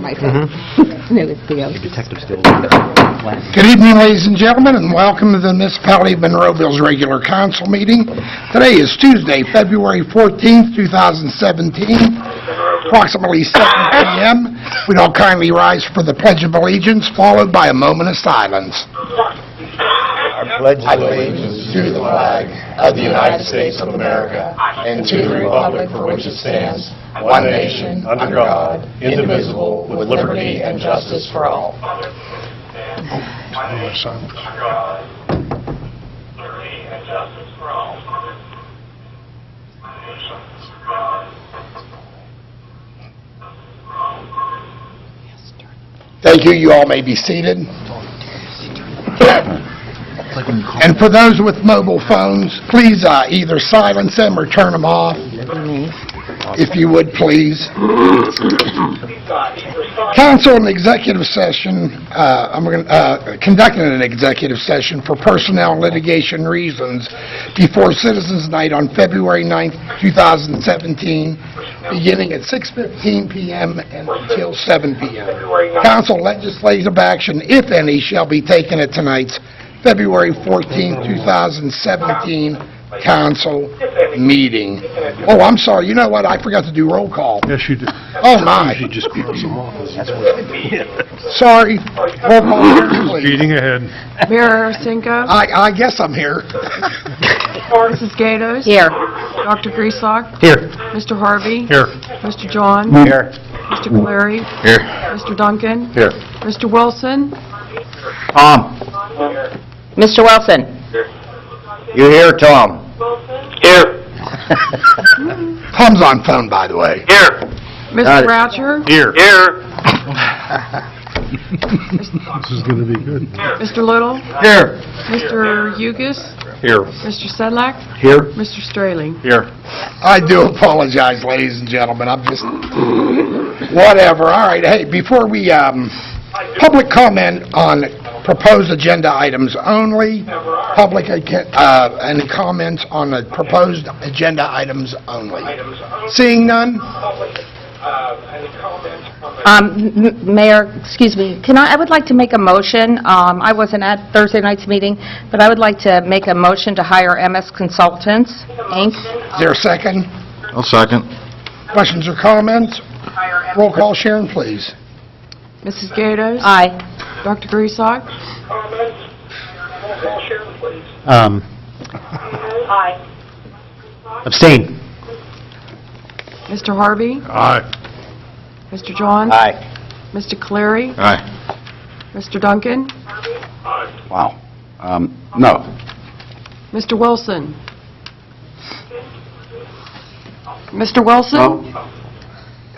after my phone. No, it's Theo. Detective still. Good evening, ladies and gentlemen, and welcome to the Municipality of Monroeville's regular council meeting. Today is Tuesday, February 14th, 2017, approximately 7 p.m. We'd all kindly rise for the Pledge of Allegiance, followed by a moment of silence. I pledge allegiance to the flag of the United States of America and to the republic for which it stands, one nation, under God, indivisible, with liberty and justice for all. Thank you. You all may be seated. And for those with mobile phones, please either silence them or turn them off, if you would, please. Council in executive session, conducting an executive session for personnel and litigation reasons before Citizens Night on February 9th, 2017, beginning at 6:15 p.m. and until 7 p.m. Council legislative action, if any, shall be taken at tonight's February 14, 2017 council meeting. Oh, I'm sorry. You know what? I forgot to do roll call. Yes, you did. Oh, my. You just cross them off. Sorry. Roll call, please. Speeding ahead. Mayor Cinco, I guess I'm here. Mrs. Gatos. Here. Dr. Grieslock, Here. Mr. Harvey, Here. Mr. John, Here. Mr. Clary, Here. Mr. Duncan, Here. Mr. Wilson, Tom. Mr. Wilson. You here, Tom? Here. Tom's on phone, by the way. Here. Mr. Bratcher, Here. Here. This is going to be good. Mr. Little, Here. Mr. Yugis, Here. Mr. Sedlak, Here. Mr. Straley. Here. I do apologize, ladies and gentlemen. I'm just... Whatever. All right. Hey, before we... Public comment on proposed agenda items only. Public any comments on the proposed agenda items only. Seeing none? Mayor, excuse me, I would like to make a motion. I wasn't at Thursday night's meeting, but I would like to make a motion to hire MS Consultants, Inc. Is there a second? I'll second. Questions or comments? Roll call, Sharon, please. Mrs. Gatos. Aye. Dr. Grieslock, Abstain. Mr. Harvey, Aye. Mr. John, Aye. Mr. Clary, Aye. Mr. Duncan, Wow. No. Mr. Wilson. Mr. Wilson?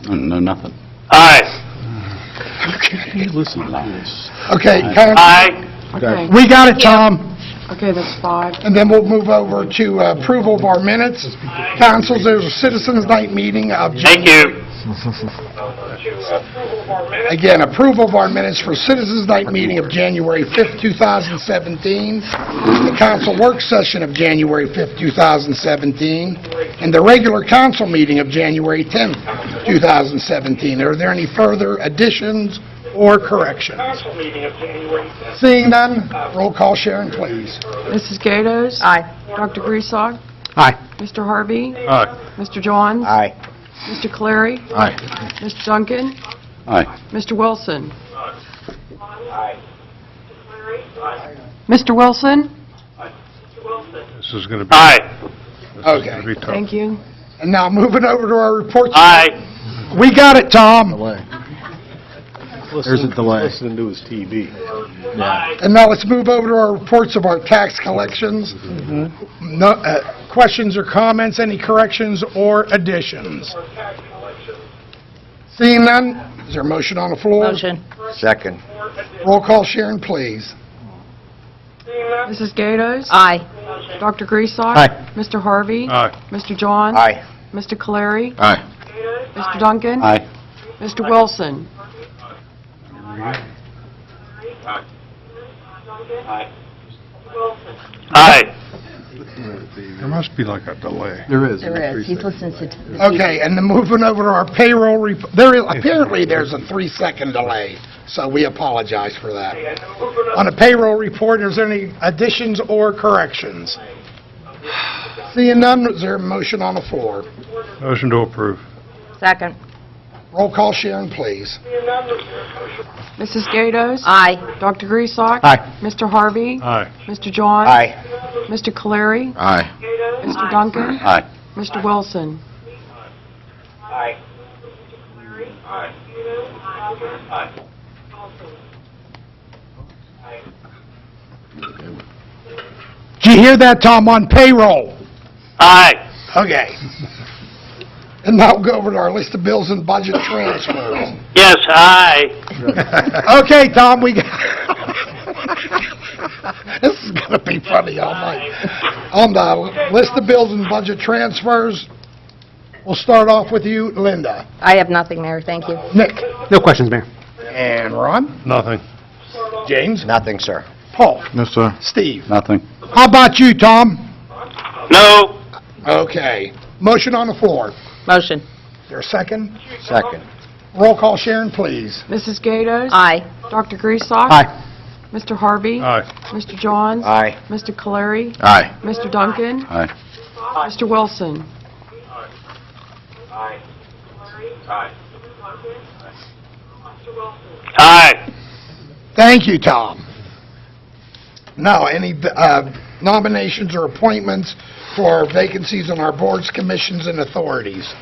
No, nothing. Aye. Okay. Listen. Okay, Okay. we got it, Tom. Okay, that's 5. And then we'll move over to approval of our minutes. Councils, there's a Citizens Night meeting of... Thank you. Again, approval of our minutes for Citizens Night meeting of January 5th, 2017, the council work session of January 5th, 2017, and the regular council meeting of January 10th, 2017. Are there any further additions or corrections? Seeing none, roll call, Sharon, please. Mrs. Gatos? Aye. Dr. Grieslock, Aye. Mr. Harvey, Aye. Mr. John, Aye. Mr. Clary, Aye. Mr. Duncan, Aye. Mr. Wilson. Mr. Wilson? This is going to be... Aye. Okay. Thank you. And now moving over to our reports. Aye. We got it, Tom. There's a delay. Listening to his TV. And now let's move over to our reports of our tax collections. No, questions or comments, any corrections or additions? Seeing none, is there a motion on the floor? Motion. Second. Roll call, Sharon, please. Mrs. Gatos? Aye. Dr. Grieslock? Aye. Mr. Harvey? Aye. Mr. John? Aye. Mr. Clary? Aye. Mr. Duncan? Aye. Mr. Wilson? Aye. There must be like a delay. There is. There is. He's listening to the Okay, and then moving over to our payroll, apparently there's a 3-second delay, so we apologize for that. On the payroll report, is there any additions or corrections? Seeing none, is there a motion on the floor? Motion to approve. Second. Roll call, Sharon, please. Mrs. Gatos? Aye. Dr. Griesbach? Aye. Mr. Harvey? Aye. Mr. John? Aye. Mr. Caleri? Aye. Mr. Duncan? Aye. Mr. Wilson? Aye. Did you hear that, Tom, on payroll? Aye. Okay. And now we'll go over to our list of bills and budget transfers. Yes, aye. Okay, Tom, we got... This is going to be funny all night. On the list of bills and budget transfers, we'll start off with you, Linda. I have nothing, Mayor, thank you. Nick. No questions, Mayor. And Ron. Nothing. James. Nothing, sir. Paul. No, sir. Steve. Nothing. How about you, Tom? No. Okay. Motion on the floor. Is Motion. there a second? Second. Roll call, Sharon, please. Mrs. Gatos? Aye. Dr. Griesbach? Aye. Mr. Harvey? Aye. Mr. Johns? Aye. Mr. Caleri? Aye. Mr. Duncan? Aye. Mr. Wilson? Aye. Thank you, Tom. Now, any nominations or appointments for vacancies on our boards, commissions, and authorities?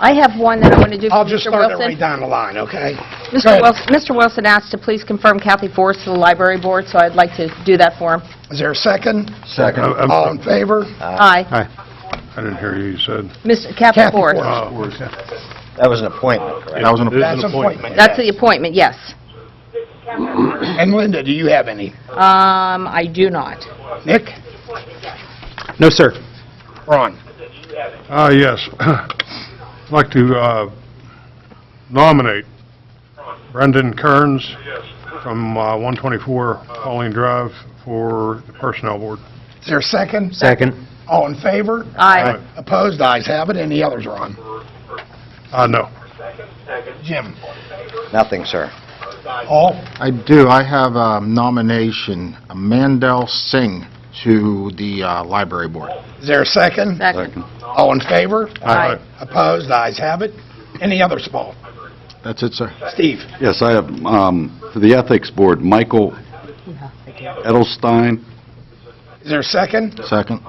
I have one that I want to do for I'll just Mr. start it right Wilson. down the line, okay? Go Mr. ahead. Wilson asked to please confirm Kathy Forrest to the library board, so I'd like to do that for him. Is there a second? Second. All in favor? Aye. I didn't hear you said. Mr. Kathy Kathy Forrest. Forrest. Oh. That was an appointment, correct? That was an It is That's an appointment. That's the appointment, yes. And Linda, do you have any? I do not. Nick? No, sir. Ron? Yes. I'd like to nominate Brendan Kearns from 124 Pauline Drive for the Personnel Board. Is there a second? Second. All in favor? Aye. Opposed? Ayes have it. Any others, Ron? No. Jim? Nothing, sir. Paul? I do. I have a nomination, Mandel Singh, to the library board. Is there a second? Second. All in favor? Aye. Opposed? Ayes have it. Any others, Paul? That's it, sir. Steve? Yes, I have, for the Ethics Board, Michael Edelstein, Is there a second? second.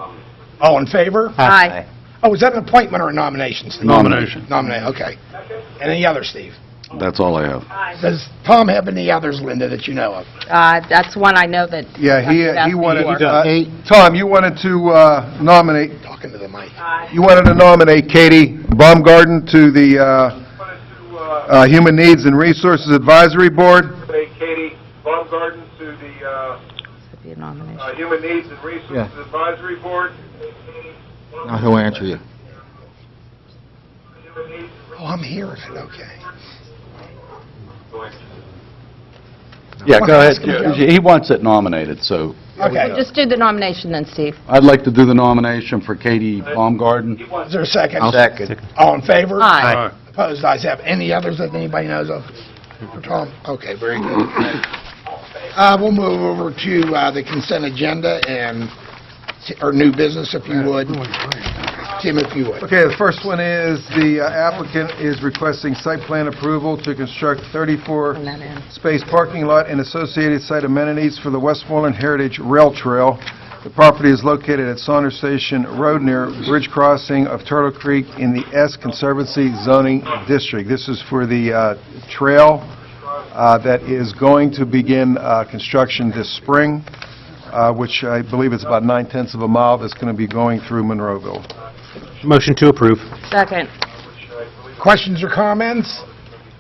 All in favor? Aye. Oh, is that an appointment or a nomination, Steve? Nomination. Nominate, okay. And any others, Steve? That's all I have. Does Tom have any others, Linda, that you know of? That's one I know that. Yeah, Dr. he wanted, Vasquez- Tom, you wanted to nominate, Talking to the mic. you wanted to nominate Katie Baumgarten to the Human Needs and Resources Advisory Board. Katie Baumgarten to the Be a nomination. Human Needs and Resources Advisory Board. Now he'll answer you. Oh, I'm hearing it, okay. Yeah, go ahead. Ask him, Joe. He wants it nominated, so Okay. Just do the nomination then, Steve. I'd like to do the nomination for Katie Baumgarten. Is there a second? Second. All in favor? Aye. Opposed? Ayes have. Any others that anybody knows of? For Tom? Okay, very good. We'll move over to the consent agenda and, or new business, if you would. Tim, if you would. Okay, the first one is the applicant is requesting site plan approval to construct 34-space parking lot and associated site amenities for the Westmoreland Heritage Rail Trail. The property is located at Saunders Station Road near Bridge Crossing of Turtle Creek in the S Conservancy zoning district. This is for the trail that is going to begin construction this spring, which I believe is about 9/10 of a mile that's going to be going through Monroeville. Motion to approve. Second. Questions or comments?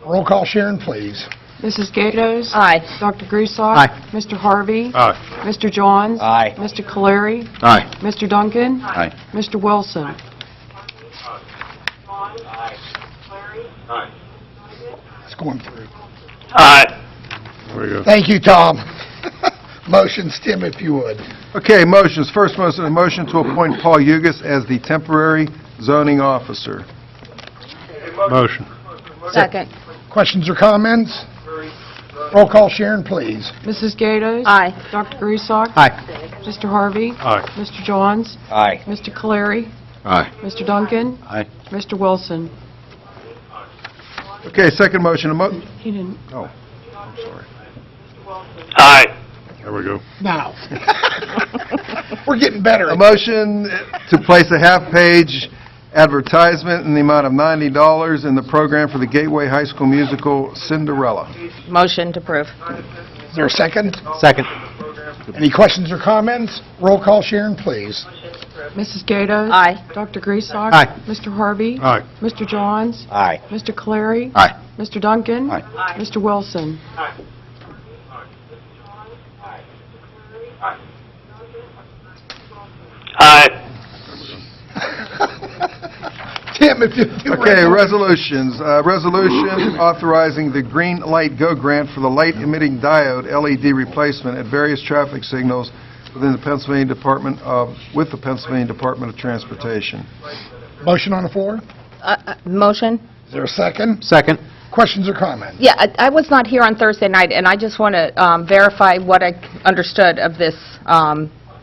Roll call, Sharon, please. Mrs. Gatos? Aye. Dr. Griesbach? Aye. Mr. Harvey? Aye. Mr. Johns? Aye. Mr. Caleri? Aye. Mr. Duncan? Aye. Mr. Wilson? It's going through. Aye. Very good. Thank you, Tom. Motions, Tim, if you would. Okay, motions. First motion, a motion to appoint Paul Yugas as the temporary zoning officer. Motion. Second. Questions or comments? Roll call, Sharon, please. Mrs. Gatos? Aye. Dr. Griesbach? Aye. Mr. Harvey? Aye. Mr. Johns? Aye. Mr. Caleri? Aye. Mr. Duncan? Aye. Mr. Wilson? Okay, second motion, He didn't. oh, I'm sorry. Aye. There we go. Now. We're getting better. A motion to place a half-page advertisement in the amount of $90 in the program for the Gateway High School musical Cinderella. Motion to approve. Is there a second? Second. Any questions or comments? Roll call, Sharon, please. Mrs. Gatos? Aye. Dr. Griesbach? Aye. Mr. Harvey? Aye. Mr. Johns? Aye. Mr. Caleri? Aye. Mr. Duncan? Aye. Mr. Wilson? Aye. Tim, if you... Okay, resolutions. Resolution authorizing the Green Light Go grant for the light emitting diode LED replacement at various traffic signals within the Pennsylvania Department of Transportation. Motion on the floor? Motion? Is there a second? Second. Questions or comments? Yeah, I was not here on Thursday night, and I just want to verify what I understood of this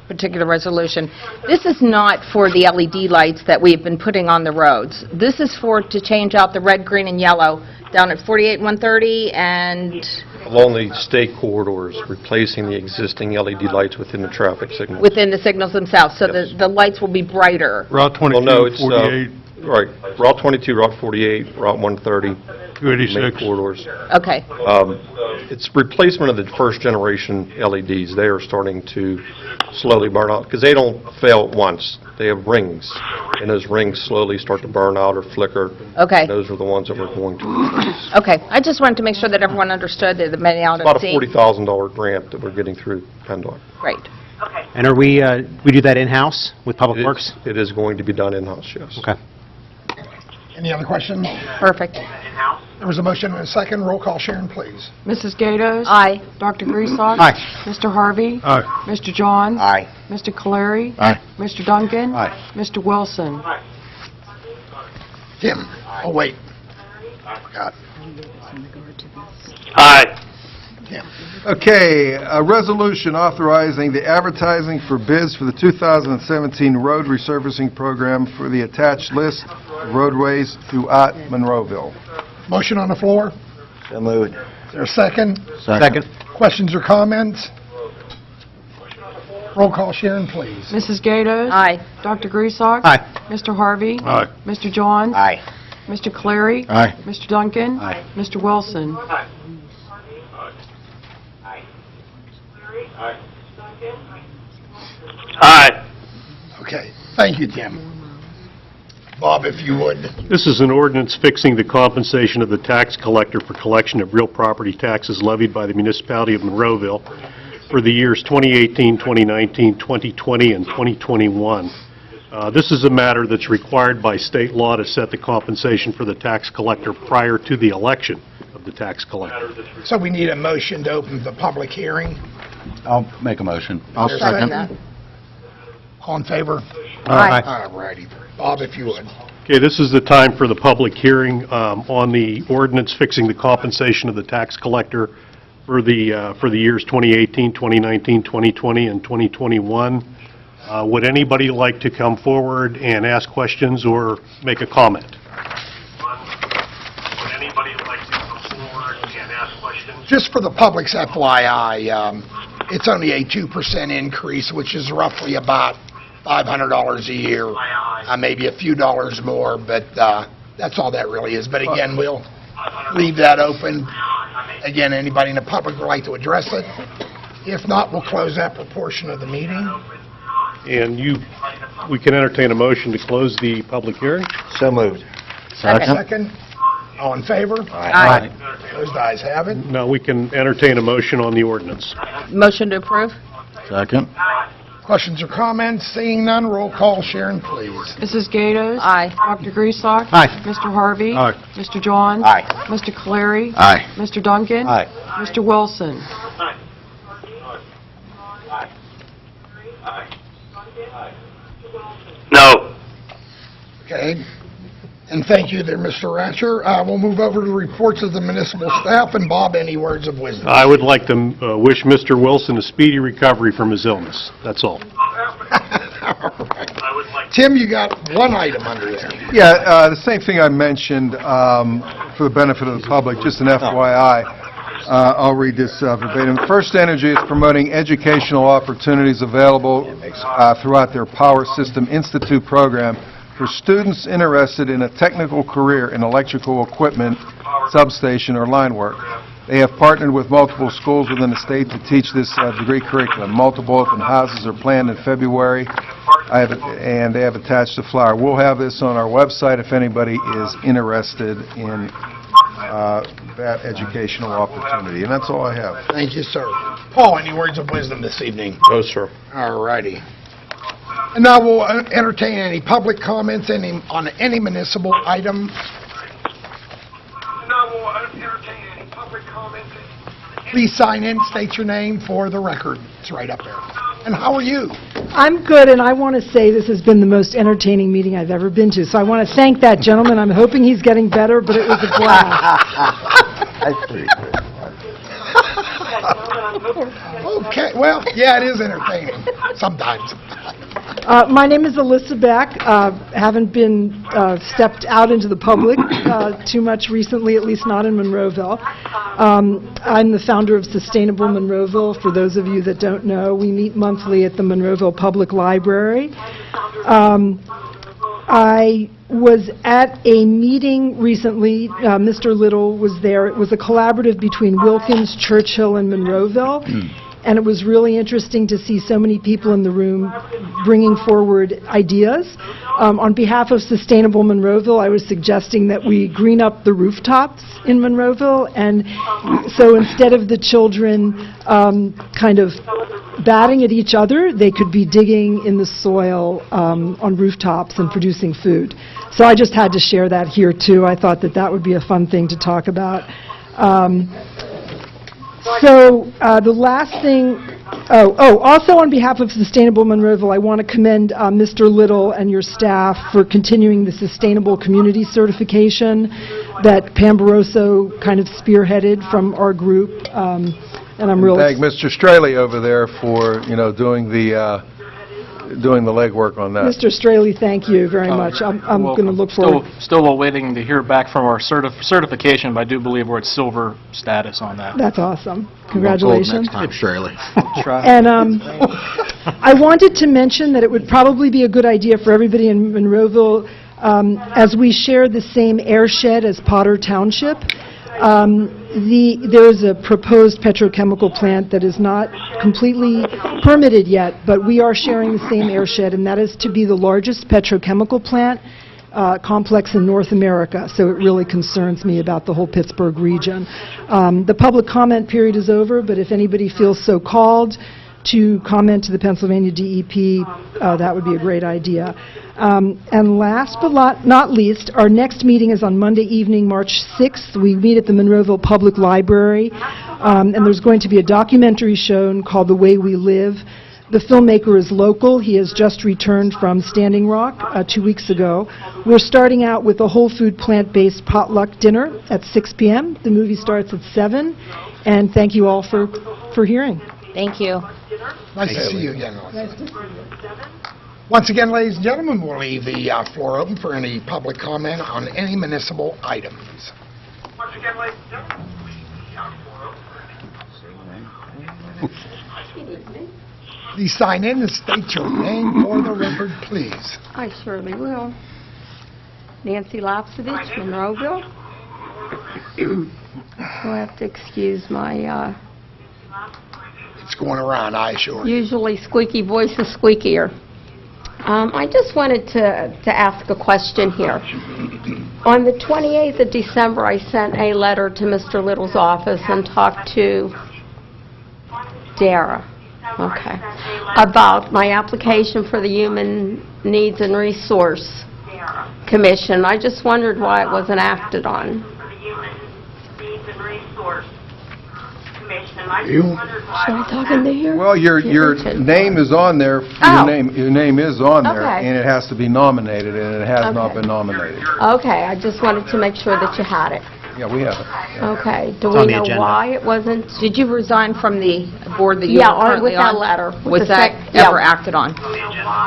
particular resolution. This is not for the LED lights that we've been putting on the roads. This is to change out the red, green, and yellow down at 48 130 and Along the state corridors, replacing the existing LED lights within the traffic signal. within the signals themselves, so Yes. the lights will be brighter. Route 22, Well, no, it's, 48, Right, Route 22, Route 48, Route 130, main 286. corridors. Okay, It's replacement of the first generation LEDs. They are starting to slowly burn out, because they don't fail at once. They have rings, and those rings slowly start to burn out or flicker. okay, Those are the ones that we're going to replace. okay. I just wanted to make sure that everyone understood that the many out About at a sea. $40,000 grant that we're getting through PennDOT. Great. And are we do that in-house with Public Works? It is going to be done in-house, yes. Okay. Any other questions? Perfect. There was a motion and a second. Roll call, Sharon, please. Mrs. Gatos? Aye. Dr. Griesbach? Aye. Mr. Harvey? Aye. Mr. Johns? Aye. Mr. Caleri? Aye. Mr. Duncan? Aye. Mr. Wilson? Tim. Oh, wait. I forgot. Aye. Tim. Okay, a resolution authorizing the advertising for bids for the 2017 road resurfacing program for the attached list of roadways throughout Monroeville. Motion on the floor. So moved. Is there a second? Second. Questions or comments? Roll call, Sharon, please. Mrs. Gatos? Aye. Dr. Griesbach? Aye. Mr. Harvey? Aye. Mr. Johns? Aye. Mr. Caleri? Aye. Mr. Duncan? Aye. Mr. Wilson? Aye. Okay. Thank you, Tim. Bob, if you would. This is an ordinance fixing the compensation of the tax collector for collection of real property taxes levied by the municipality of Monroeville for the years 2018, 2019, 2020, and 2021. This is a matter that's required by state law to set the compensation for the tax collector prior to the election of the tax collector. So we need a motion to open the public hearing. I'll make a motion. I'll There's second. that. All in favor? Aye. All righty. Bob, if you would. Okay, this is the time for the public hearing on the ordinance fixing the compensation of the tax collector for the years 2018, 2019, 2020, and 2021. Would anybody like to come forward and ask questions or make a comment? Would anybody like to come forward and ask questions? Just for the public's FYI, it's only a 2% increase, which is roughly about $500 a year, maybe a few dollars more, but that's all that really is. But again, we'll leave that open. Again, anybody in the public would like to address it? If not, we'll close that portion of the meeting. And we can entertain a motion to close the public hearing? So moved. Second. All in favor? Aye. Those ayes have it. No, we can entertain a motion on the ordinance. Motion to approve? Second. Questions or comments? Seeing none, roll call. Sharon, please. Mrs. Gatos? Aye. Dr. Griesbach? Aye. Mr. Harvey? Aye. Mr. Johns? Aye. Mr. Caleri? Aye. Mr. Duncan? Aye. Mr. Wilson? Okay. And thank you there, Mr. Ratcher. We'll move over to reports of the municipal staff. And Bob, any words of wisdom? I would like to wish Mr. Wilson a speedy recovery from his illness. That's all. All right. Tim, you got one item under there. Yeah, the same thing I mentioned for the benefit of the public, just an FYI. I'll read this verbatim. First Energy is promoting educational opportunities available throughout their Power System Institute program for students interested in a technical career in electrical equipment, substation, or line work. They have partnered with multiple schools within the state to teach this degree curriculum. Multiple open houses are planned in February, and they have attached a flyer. We'll have this on our website if anybody is interested in that educational opportunity. And that's all I have. Thank you, sir. Paul, any words of wisdom this evening? No, sir. All righty. And now we'll entertain any public comments on any municipal item. Please sign in, state your name for the record. It's right up there. And how are you? I'm good, and I want to say this has been the most entertaining meeting I've ever been to. So I want to thank that gentleman. I'm hoping he's getting better, but it was a blast. That's pretty good. Okay, well, yeah, it is entertaining, sometimes. My name is Alyssa Beck. Haven't been stepped out into the public too much recently, at least not in Monroeville. I'm the founder of Sustainable Monroeville. For those of you that don't know, we meet monthly at the Monroeville Public Library. I was at a meeting recently. Mr. Little was there. It was a collaborative between Wilkins, Churchill, and Monroeville. And it was really interesting to see so many people in the room bringing forward ideas. On behalf of Sustainable Monroeville, I was suggesting that we green up the rooftops in Monroeville. And so instead of the children kind of batting at each other, they could be digging in the soil on rooftops and producing food. So I just had to share that here, too. I thought that that would be a fun thing to talk about. The last thing, also on behalf of Sustainable Monroeville, I want to commend Mr. Little and your staff for continuing the Sustainable Community Certification that Pam Barroso kind of spearheaded from our group, and I'm really... Thank Mr. Straley over there for, doing the legwork on that. Mr. Straley, thank you very much. I'm going to look forward... Still waiting to hear back from our certification, but I do believe we're at silver status on that. That's awesome. Congratulations. Next time, Shirley. And I wanted to mention that it would probably be a good idea for everybody in Monroeville, as we share the same air shed as Potter Township. There is a proposed petrochemical plant that is not completely permitted yet, but we are sharing the same air shed, and that is to be the largest petrochemical plant complex in North America, so it really concerns me about the whole Pittsburgh region. The public comment period is over, but if anybody feels so called to comment to the Pennsylvania DEP, that would be a great idea. And last but not least, our next meeting is on Monday evening, March 6th. We meet at the Monroeville Public Library, and there's going to be a documentary shown called The Way We Live. The filmmaker is local. He has just returned from Standing Rock 2 weeks ago. We're starting out with a whole food plant-based potluck dinner at 6 p.m. The movie starts at 7, and thank you all for hearing. Thank you. Nice to see you again. Once again, ladies and gentlemen, we'll leave the floor open for any public comment on any municipal items. Once again, ladies and gentlemen, we'll leave the floor open. Please sign in and state your name for the record, please. I surely will. Nancy Lapsovich, Monroeville. You'll have to excuse my It's going around, I assure you. usually squeaky voice is squeakier. I just wanted to ask a question here. On the 28th of December, I sent a letter to Mr. Little's office and talked to Dara, about my application for the Human Needs and Resource Commission. I just wondered why it wasn't acted on. You? Should I talk into here? Well, your name is on there, Oh. your name is on there, Okay. and it has to be nominated, and it has not Okay. been nominated. Okay, I just wanted to make sure that you had it. Yeah, we have it. Okay, do It's we on the know agenda. why it wasn't? Did you resign from the board that you Yeah, were currently with that on? letter. With Was the that yeah. ever acted on?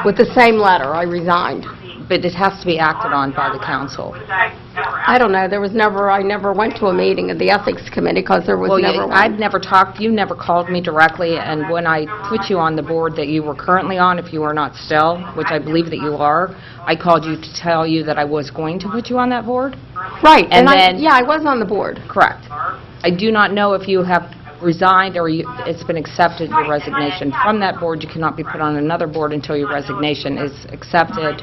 With the same letter, I resigned. But it has to be acted on by the council. I don't know, I never went to a meeting of the Ethics Committee because there was Well, never I've one. never talked, you never called me directly, and when I put you on the board that you were currently on, if you are not still, which I believe that you are, I called you to tell you that I was going to put you on that board. Right, and and then- yeah, I was on the board. Correct. I do not know if you have resigned or it's been accepted, your resignation from that board. You cannot be put on another board until your resignation is accepted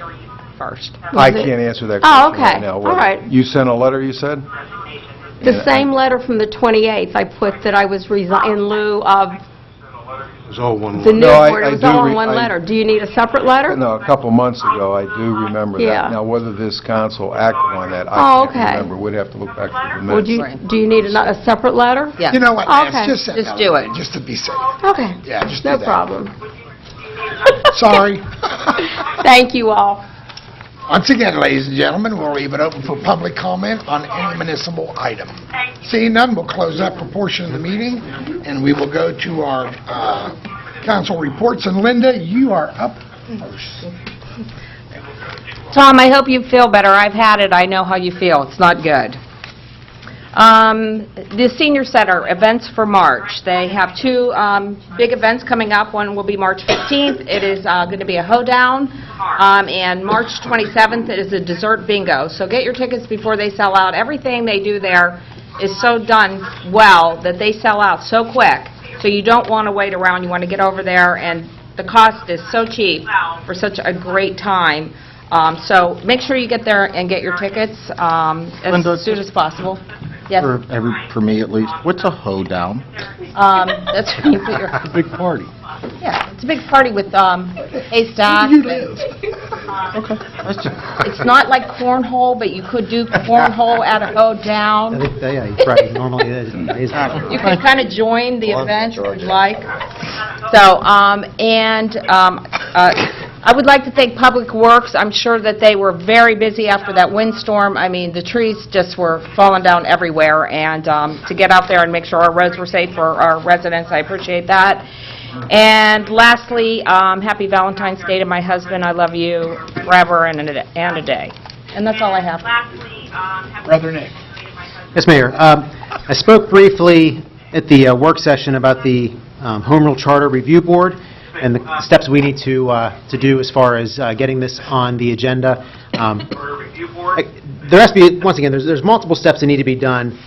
first. I Was it- can't answer that Oh, question right okay. now. All right. You sent a letter, you said? The same letter from the 28th, I put that I was in lieu of It was all one the word. new No, board. I It was do all in re- one I- letter. Do you need a separate letter? No, a couple months ago, I do remember Yeah. that. Now, whether this council acted on that, Oh, I can't okay. remember. We'd have to look back through the Would minutes. you, do you need a separate letter? Yes. You know what, Okay. Lance, just send Just out do a it. letter, just to be safe. Okay. Yeah, just do No that. problem. Sorry. Thank you all. Once again, ladies and gentlemen, we'll leave it open for public comment on any municipal item. Seeing none, we'll close that portion of the meeting, and we will go to our council reports. And Linda, you are up first. Tom, I hope you feel better. I've had it. I know how you feel. It's not good. The Senior Center, events for March. They have two big events coming up. One will be March 15th. It is going to be a hoedown. And March 27th is a dessert bingo. So get your tickets before they sell out. Everything they do there is so done well that they sell out so quick. So you don't want to wait around. You want to get over there, and the cost is so cheap for such a great time. So make sure you get there and get your tickets Linda, as soon as possible. Yes. For me at least, what's a hoedown? That's where you put your, Big party. yeah, it's a big party with haystacks. You live. It's not like cornhole, but you could do cornhole at a hoedown. Yeah, right, normally it is. You can kind of join the event if you'd like. So, I would like to thank Public Works. I'm sure that they were very busy after that windstorm. I mean, the trees just were falling down everywhere, and to get out there and make sure our roads were safe for our residents, I appreciate that. And lastly, happy Valentine's Day to my husband. I love you forever and a day. And that's all I have. Brother Nick. Yes, Mayor. I spoke briefly at the work session about the Home Rule Charter Review Board and the steps we need to do as far as getting this on the agenda. There has to be, once again, there's multiple steps that need to be done.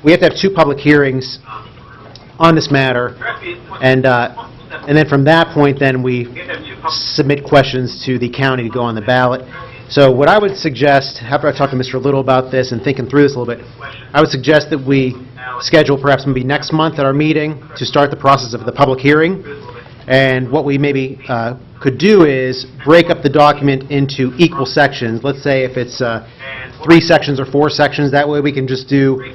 We have to have two public hearings on this matter, and then from that point, then we submit questions to the county to go on the ballot. So what I would suggest, after I talked to Mr. Little about this and thinking through this a little bit, I would suggest that we schedule perhaps maybe next month at our meeting to start the process of the public hearing. And what we maybe could do is break up the document into equal sections. Let's say if it's 3 sections or 4 sections, that way we can just do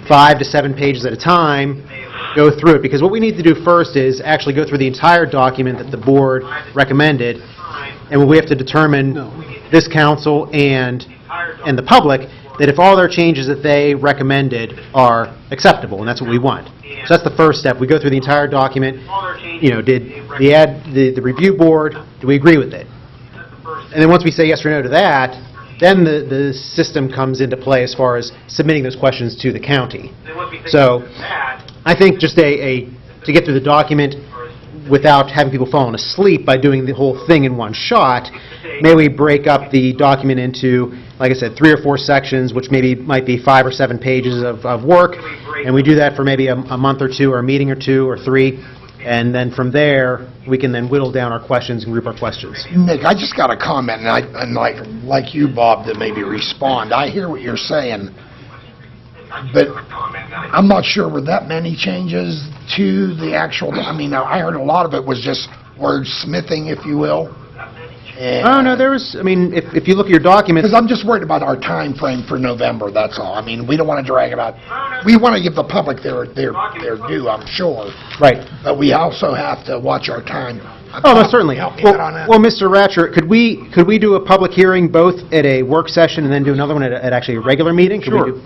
5 to 7 pages at a time, go through it. Because what we need to do first is actually go through the entire document that the board recommended, and we have to determine, this council and the public, that if all their changes that they recommended are acceptable, and that's what we want. So that's the first step. We go through the entire document. Did the review board, do we agree with it? And then once we say yes or no to that, then the system comes into play as far as submitting those questions to the county. So I think just to get through the document without having people falling asleep by doing the whole thing in one shot, may we break up the document into, like I said, 3 or 4 sections, which might be 5 or 7 pages of work, and we do that for maybe a month or 2, or a meeting or 2 or 3, and then from there, we can then whittle down our questions and group our questions. Nick, I just got a comment, and like you, Bob, to maybe respond. I hear what you're saying, but I'm not sure were that many changes to the actual, I heard a lot of it was just wordsmithing, if you will. Oh, no, there was, I mean, if you look at your documents, Because I'm just worried about our time frame for November, that's all. I mean, we don't want to drag it out. We want to give the public their due, I'm sure, right. but we also have to watch our time. Oh, most certainly. Help me Well, out on that. well, Mr. Ratcher, could we do a public hearing both at a work session and then do another one at actually a regular meeting? Could we Sure. do-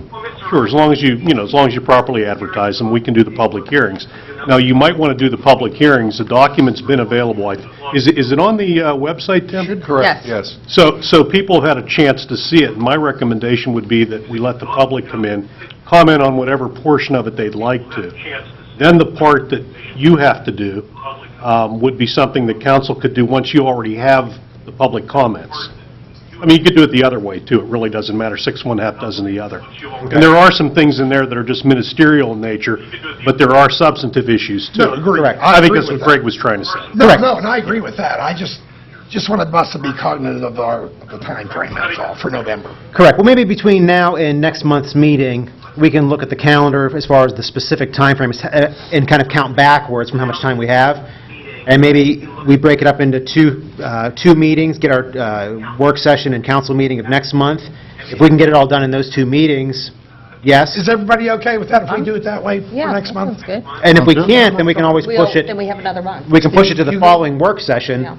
Sure, as long as as long as you properly advertise them, we can do the public hearings. Now, you might want to do the public hearings, the document's been available. Is it on the website, Tim? Correct, Yes. yes. So people have had a chance to see it, and my recommendation would be that we let the public come in, comment on whatever portion of it they'd like to. Then the part that you have to do would be something that council could do once you already have the public comments. I mean, you could do it the other way, too. It really doesn't matter. 6 1/2 dozen the other. And there are some things in there that are just ministerial in nature, but there are substantive issues, too. No, agree. Correct. I think agree that's with what that. Greg was trying to say. No, Correct. no, and I agree with that. I just wanted us to be cognizant of the time frame, that's all, for November. Correct. Well, maybe between now and next month's meeting, we can look at the calendar as far as the specific timeframes and kind of count backwards from how much time we have. And maybe we break it up into two meetings, get our work session and council meeting of next month. If we can get it all done in those 2 meetings, yes. Is everybody okay with that if we do it that way for Yeah, next month? sounds good. And if we can't, then we can always push Then it, we have another month. we can push it to the following work session, Yeah.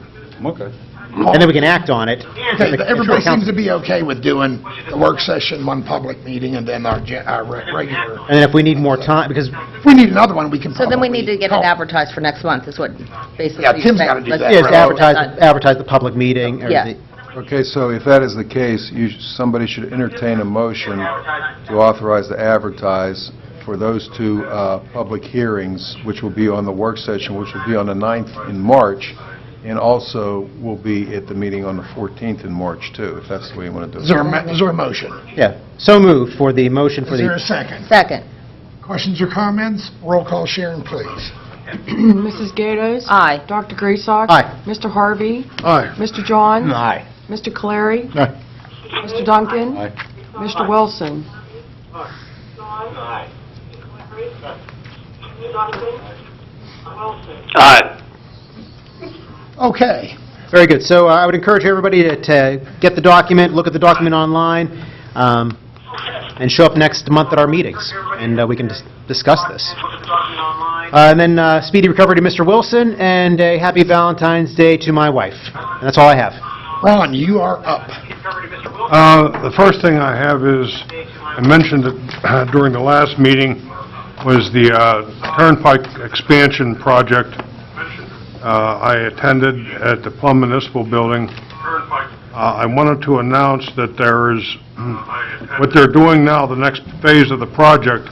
Okay. and then we can act on it. Okay, everybody seems to be okay with doing the work session, one public meeting, and then our regular. And then if we need more time, because, If we need another one, we can So then we need to get it probably- advertised for next month, is what basically Yeah, you're Tim's saying. gotta do Let's that, get yes, right. it done. advertise the public meeting, or Yeah. the... Okay, so if that is the case, somebody should entertain a motion to authorize to advertise for those 2 public hearings, which will be on the work session, which will be on the 9th in March, and also will be at the meeting on the 14th in March, too, if that's the way you want to do Is it. there a motion? Yeah, so moved for the motion for Is there a the... second? Second. Questions or comments? Roll call, Sharon, please. Mrs. Gatos? Aye. Dr. Griesbach? Aye. Mr. Harvey? Aye. Mr. John? Aye. Mr. Clary? Aye. Mr. Duncan? Aye. Mr. Wilson? Aye. Okay. Very good. So I would encourage everybody to get the document, look at the document online, and show up next month at our meetings, and we can discuss this. And then speedy recovery to Mr. Wilson, and a happy Valentine's Day to my wife. And that's all I have. Ron, you are up. The first thing I have is, I mentioned it during the last meeting, was the Turnpike expansion project. I attended at the Plum Municipal Building. I wanted to announce that there is, what they're doing now, the next phase of the project,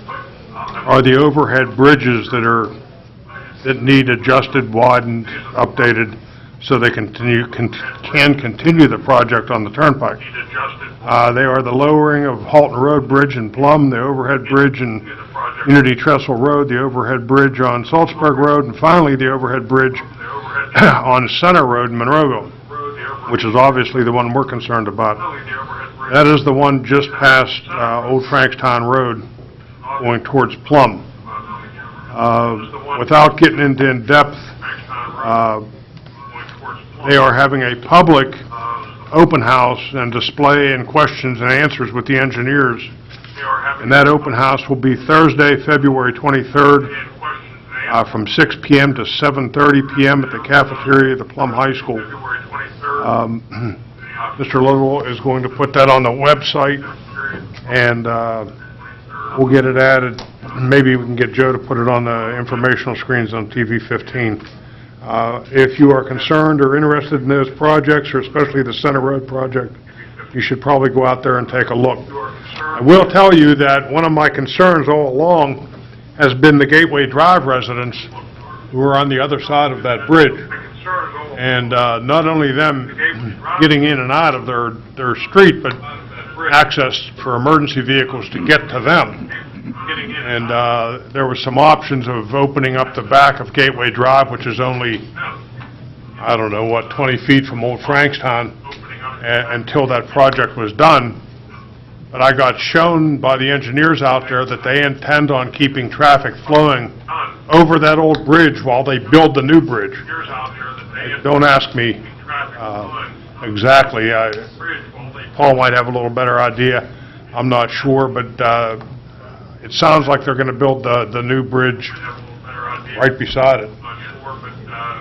are the overhead bridges that need adjusted, widened, updated, so they can continue the project on the Turnpike. They are the lowering of Halton Road Bridge in Plum, the overhead bridge in Unity Trestle Road, the overhead bridge on Salzburg Road, and finally the overhead bridge on Center Road in Monroeville, which is obviously the one we're concerned about. That is the one just past Old Frankstown Road going towards Plum. Without getting into in-depth, they are having a public open house and display and questions and answers with the engineers. And that open house will be Thursday, February 23rd, from 6 p.m. to 7:30 p.m. at the cafeteria of the Plum High School. Mr. Little is going to put that on the website, and we'll get it added. Maybe we can get Joe to put it on the informational screens on TV 15. If you are concerned or interested in those projects, or especially the Center Road project, you should probably go out there and take a look. I will tell you that one of my concerns all along has been the Gateway Drive residents who are on the other side of that bridge. And not only them getting in and out of their street, but access for emergency vehicles to get to them. And there were some options of opening up the back of Gateway Drive, which is only, I don't know, 20 feet from Old Frankstown, until that project was done. But I got shown by the engineers out there that they intend on keeping traffic flowing over that old bridge while they build the new bridge. Don't ask me exactly. Paul might have a little better idea. I'm not sure, but it sounds like they're going to build the new bridge right beside it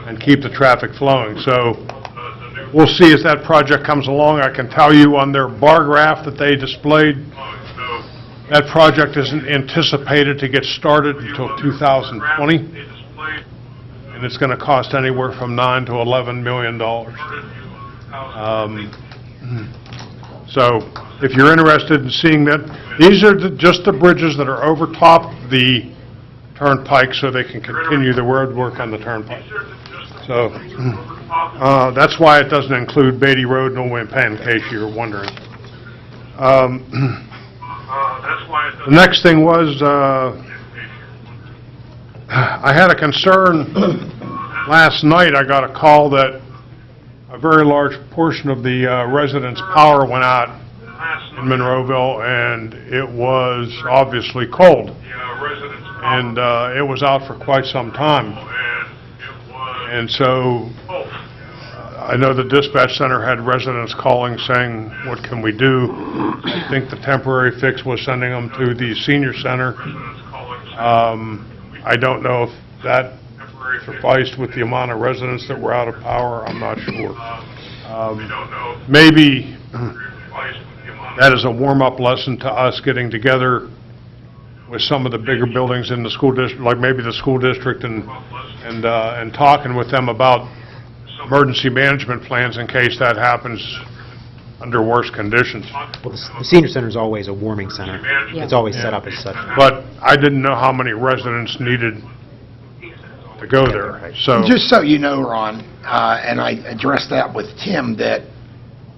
and keep the traffic flowing. So we'll see as that project comes along. I can tell you on their bar graph that they displayed, that project isn't anticipated to get started until 2020, and it's going to cost anywhere from $9 to $11 million. So if you're interested in seeing that, these are just the bridges that are over top the turnpike so they can continue the road work on the turnpike. So that's why it doesn't include Beatty Road and Old Wimpan, in case you're wondering. The next thing was, I had a concern last night. I got a call that a very large portion of the residents' power went out in Monroeville, and it was obviously cold. And it was out for quite some time. And so I know the dispatch center had residents calling saying, what can we do? I think the temporary fix was sending them to the senior center. I don't know if that sufficed with the amount of residents that were out of power. I'm not sure. Maybe that is a warm-up lesson to us getting together with some of the bigger buildings in the school district, like maybe the school district, and talking with them about emergency management plans in case that happens under worse conditions. Well, the senior center is always a warming center. It's always set up as such. But I didn't know how many residents needed to go there, so. Just so you know, Ron, and I addressed that with Tim, that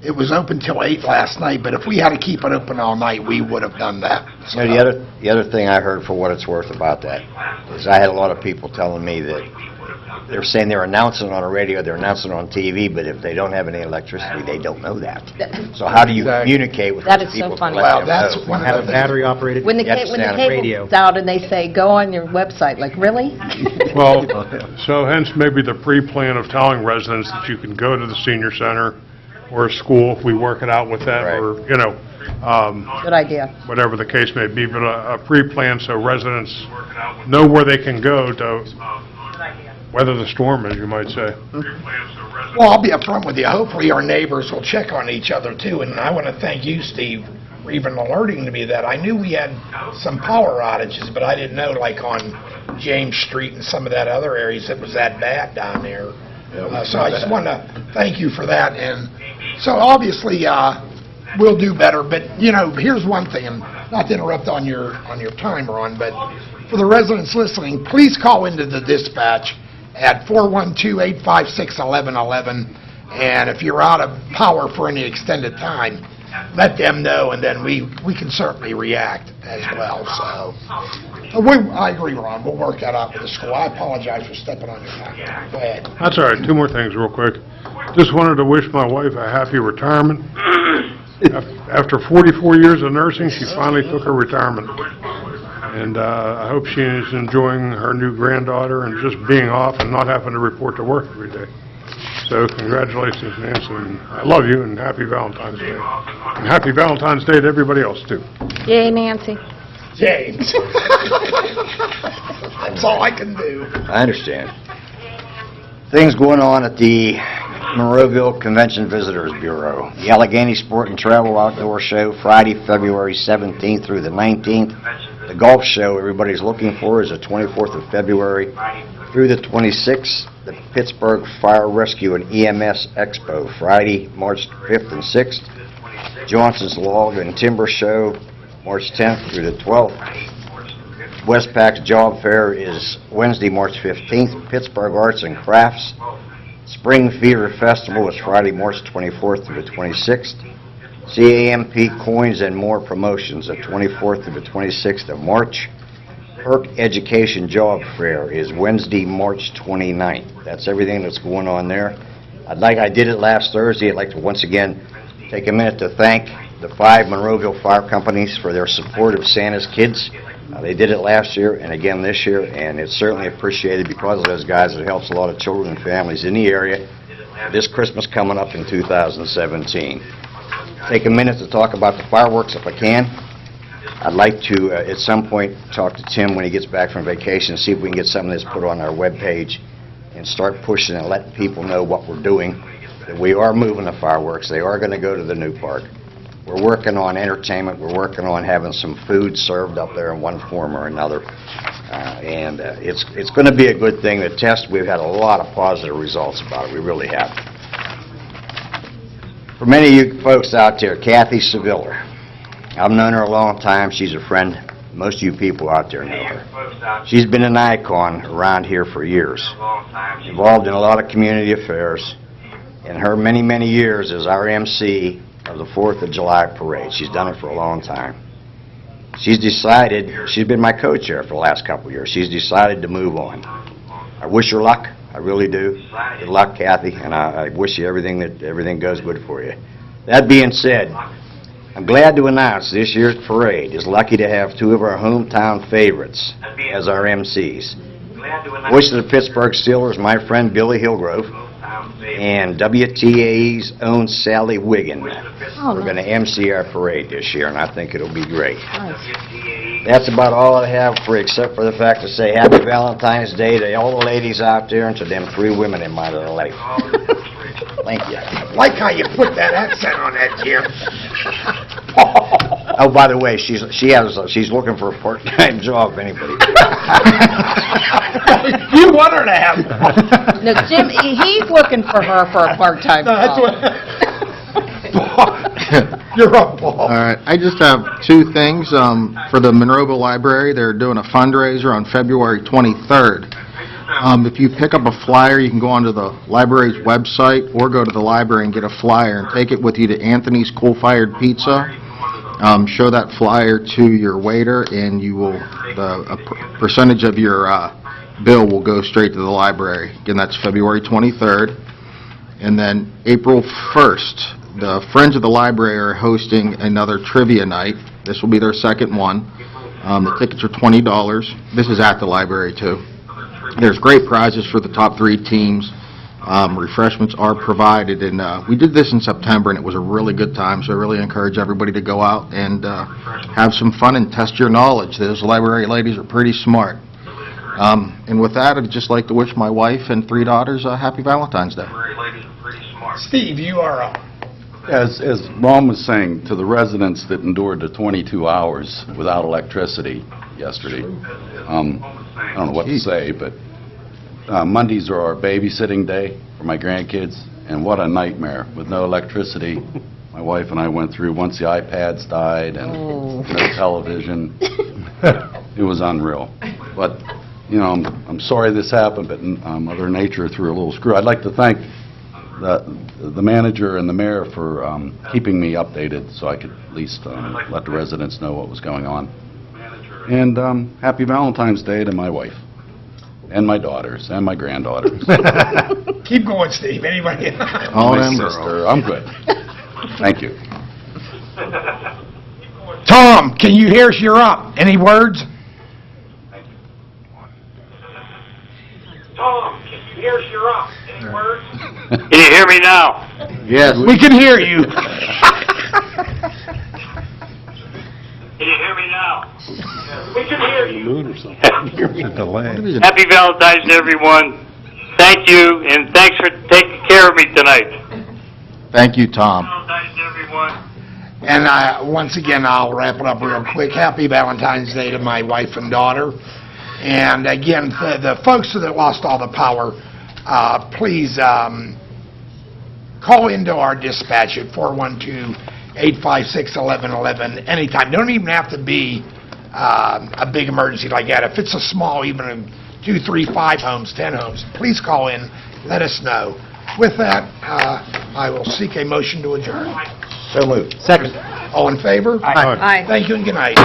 it was open till 8 last night, but if we had to keep it open all night, we would have done that. So, You know, the other thing I heard, for what it's worth, about that is I had a lot of people telling me that they're saying they're announcing it on the radio, they're announcing it on TV, but if they don't have any electricity, they don't know that. So how do you communicate with That those is so people? funny. Well, that's one Have of a the battery operated. When the You have to stay on cable's out and they say, go on your website, like, really? Well, so hence maybe the pre-plan of telling residents that you can go to the senior center or a school if we work it out with them, or, you know, Good idea. whatever the case may be, but a pre-plan so residents know where they can go to weather the storm, as you might say. Well, I'll be upfront with you. Hopefully, our neighbors will check on each other, too. And I want to thank you, Steve, for even alerting me that. I knew we had some power outages, but I didn't know, like, on James Street and some of that other areas, it was that bad down there. So I just want to thank you for that. And so, obviously, we'll do better. But, you know, here's one thing, and not to interrupt on your time, Ron, but for the residents listening, please call into the dispatch at 412-856-1111, and if you're out of power for any extended time, let them know, and then we can certainly react as well. So, I agree, Ron. We'll work that out with the school. I apologize for stepping on your time. Go ahead. That's all right. Two more things real quick. Just wanted to wish my wife a happy retirement. After 44 years of nursing, she finally took her retirement. And I hope she is enjoying her new granddaughter and just being off and not having to report to work every day. So congratulations, Nancy, and I love you, and happy Valentine's Day. And happy Valentine's Day to everybody else, too. Yay, Nancy. James. That's all I can do. I understand. Things going on at the Monroeville Convention Visitors Bureau. The Allegheny Sport and Travel Outdoor Show, Friday, February 17th through the 19th. The golf show everybody's looking for is the 24th of February through the 26th. The Pittsburgh Fire Rescue and EMS Expo, Friday, March 5th and 6th. Johnson's Log and Timber Show, March 10th through the 12th. Westpac's Job Fair is Wednesday, March 15th. Pittsburgh Arts and Crafts. Spring Fever Festival is Friday, March 24th through the 26th. CAMP Coins and More Promotions, the 24th through the 26th of March. PERC Education Job Fair is Wednesday, March 29th. That's everything that's going on there. I did it last Thursday. I'd like to once again take a minute to thank the 5 Monroeville fire companies for their support of Santa's Kids. They did it last year and again this year, and it's certainly appreciated because of those guys. It helps a lot of children and families in the area. this Christmas coming up in 2017. Take a minute to talk about the fireworks if I can. I'd like to, at some point, talk to Tim when he gets back from vacation, see if we can get some of this put on our webpage and start pushing and letting people know what we're doing, that we are moving the fireworks. They are going to go to the new park. We're working on entertainment. We're working on having some food served up there in one form or another. It's going to be a good thing. The test, we've had a lot of positive results about it. We really have. For many of you folks out there, Kathy Sevilla, I've known her a long time. She's a friend. Most of you people out there know her. She's been an icon around here for years, involved in a lot of community affairs. In her many, many years as our MC of the 4th of July parade. She's done it for a long time. She's decided, she's been my co-chair for the last couple of years, she's decided to move on. I wish her luck, I really do. Good luck, Kathy, and I wish you everything goes good for you. That being said, I'm glad to announce this year's parade is lucky to have two of our hometown favorites as our MCs. Voice of the Pittsburgh Steelers, my friend Billy Hillgrove, and WTAE's own Sally Wiggin. We're going to MC our parade this year, and I think it'll be great. That's about all I have for except for the fact to say Happy Valentine's Day to all the ladies out there and to them 3 women in my little life. Thank you. I like how you put that accent on that, Jim. Oh, by the way, she's looking for a part-time job, anybody. You want her to have. No, Jim, he's looking for her for a part-time job. You're up, Paul. All right, I just have 2 things. For the Monroeville Library, they're doing a fundraiser on February 23rd. If you pick up a flyer, you can go onto the library's website or go to the library and get a flyer and take it with you to Anthony's Coal-Fired Pizza. Show that flyer to your waiter, and you will a percentage of your bill will go straight to the library. Again, that's February 23rd. And then April 1st, the Friends of the Library are hosting another trivia night. This will be their second one. The tickets are $20. This is at the library, too. There's great prizes for the top 3 teams. Refreshments are provided, and we did this in September, and it was a really good time, so I really encourage everybody to go out and have some fun and test your knowledge. Those library ladies are pretty smart. And with that, I'd just like to wish my wife and 3 daughters a happy Valentine's Day. Steve, you are up. As Ron was saying, to the residents that endured the 22 hours without electricity yesterday, I don't know what to say, but Mondays are our babysitting day for my grandkids, and what a nightmare with no electricity. My wife and I went through once the iPads died and no television. It was unreal. But, you know, I'm sorry this happened, but Mother Nature threw a little screw. I'd like to thank the manager and the mayor for keeping me updated so I could at least let the residents know what was going on. And happy Valentine's Day to my wife, and my daughters, and my granddaughters. Keep going, Steve. Anybody? All my them sister. I'm good. Thank you. Tom, can you hear us? You're up. Any words? Tom, can you hear us? You're up. Any words? Can you hear me now? Yes. We can hear you. Can you hear me now? We can hear you. Moon or something. Happy Valentine's Day, everyone. Thank you, and thanks for taking care of me tonight. Thank you, Tom. Valentine's Day, everyone. And once again, I'll wrap it up real quick. Happy Valentine's Day to my wife and daughter. And again, the folks that lost all the power, please call into our dispatch at 412-856-1111 anytime. Don't even have to be a big emergency like that. If it's a small, even 2, 3, 5 homes, 10 homes, please call in, let us know. With that, I will seek a motion to adjourn. So moved. Second. All in favor? Aye. Thank you and good night.